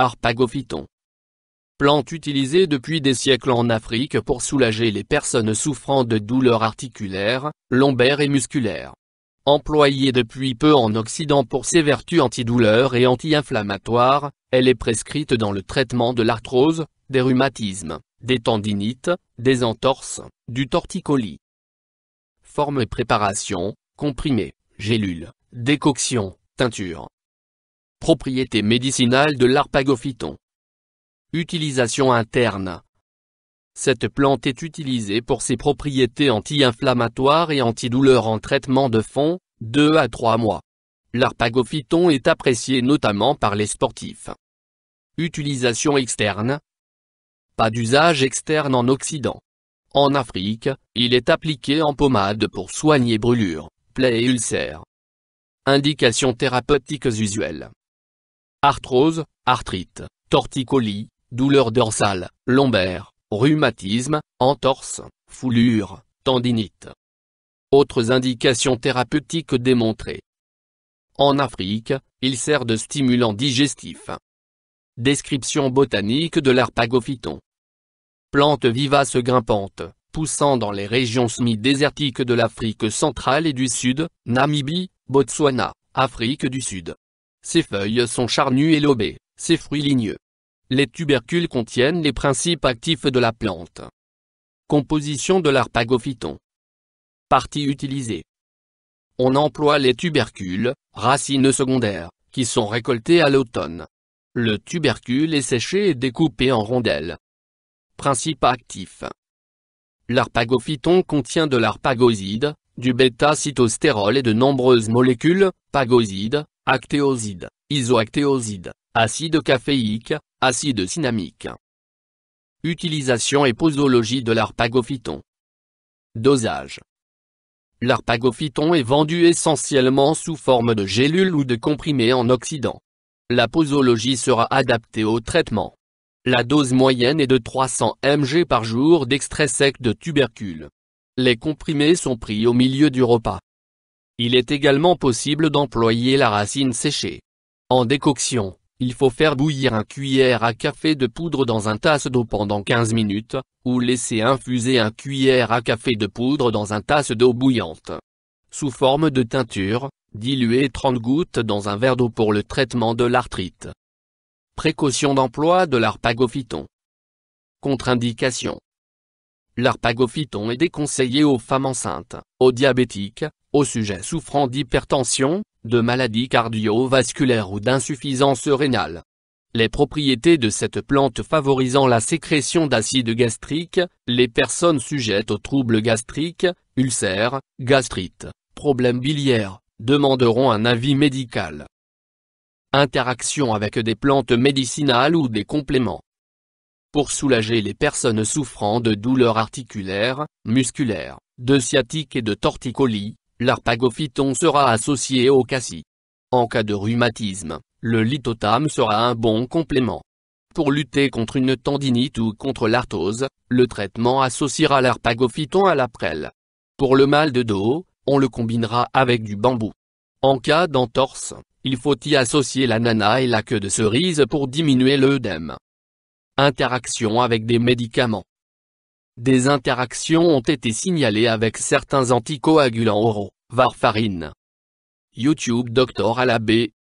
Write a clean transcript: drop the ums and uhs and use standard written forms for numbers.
Harpagophyton. Plante utilisée depuis des siècles en Afrique pour soulager les personnes souffrant de douleurs articulaires, lombaires et musculaires. Employée depuis peu en Occident pour ses vertus antidouleurs et anti-inflammatoires, elle est prescrite dans le traitement de l'arthrose, des rhumatismes, des tendinites, des entorses, du torticolis. Forme et préparation, comprimé, gélule, décoction, teinture. Propriétés médicinales de l'Harpagophyton. Utilisation interne. Cette plante est utilisée pour ses propriétés anti-inflammatoires et antidouleurs en traitement de fond, 2 à 3 mois. L'Harpagophyton est apprécié notamment par les sportifs. Utilisation externe. Pas d'usage externe en Occident. En Afrique, il est appliqué en pommade pour soigner brûlures, plaies et ulcères. Indications thérapeutiques usuelles. Arthrose, arthrite, torticolis, douleurs dorsales, lombaires, rhumatisme, entorse, foulure, tendinite. Autres indications thérapeutiques démontrées. En Afrique, il sert de stimulant digestif. Description botanique de l'Harpagophyton. Plante vivace grimpante, poussant dans les régions semi-désertiques de l'Afrique centrale et du Sud, Namibie, Botswana, Afrique du Sud. Ses feuilles sont charnues et lobées, ses fruits ligneux. Les tubercules contiennent les principes actifs de la plante. Composition de l'Harpagophyton. Parties utilisées. On emploie les tubercules, racines secondaires, qui sont récoltées à l'automne. Le tubercule est séché et découpé en rondelles. Principes actifs. L'Harpagophyton contient de l'harpagoside, du bêta-cytostérol et de nombreuses molécules, pagosides, actéosides, isoactéosides, acide caféique, acide cinnamique. Utilisation et posologie de l'Harpagophyton. Dosage. L'Harpagophyton est vendu essentiellement sous forme de gélules ou de comprimés en Occident. La posologie sera adaptée au traitement. La dose moyenne est de 300 mg par jour d'extrait sec de tubercule. Les comprimés sont pris au milieu du repas. Il est également possible d'employer la racine séchée. En décoction, il faut faire bouillir 1 cuillère à café de poudre dans une tasse d'eau pendant 15 minutes, ou laisser infuser 1 cuillère à café de poudre dans une tasse d'eau bouillante. Sous forme de teinture, diluer 30 gouttes dans un verre d'eau pour le traitement de l'arthrite. Précaution d'emploi de l'Harpagophyton. Contre-indication. L'Harpagophyton est déconseillé aux femmes enceintes, aux diabétiques, aux sujets souffrant d'hypertension, de maladies cardiovasculaires ou d'insuffisance rénale. Les propriétés de cette plante favorisant la sécrétion d'acide gastrique, les personnes sujettes aux troubles gastriques, ulcères, gastrites, problèmes biliaires, demanderont un avis médical. Interaction avec des plantes médicinales ou des compléments. Pour soulager les personnes souffrant de douleurs articulaires, musculaires, de sciatique et de torticolis, l'Harpagophyton sera associé au cassis. En cas de rhumatisme, le lithotame sera un bon complément. Pour lutter contre une tendinite ou contre l'arthrose, le traitement associera l'Harpagophyton à la prêle. Pour le mal de dos, on le combinera avec du bambou. En cas d'entorse, il faut y associer l'ananas et la queue de cerise pour diminuer l'œdème. Interaction avec des médicaments. Des interactions ont été signalées avec certains anticoagulants oraux, warfarine. YouTube Dr Alabé,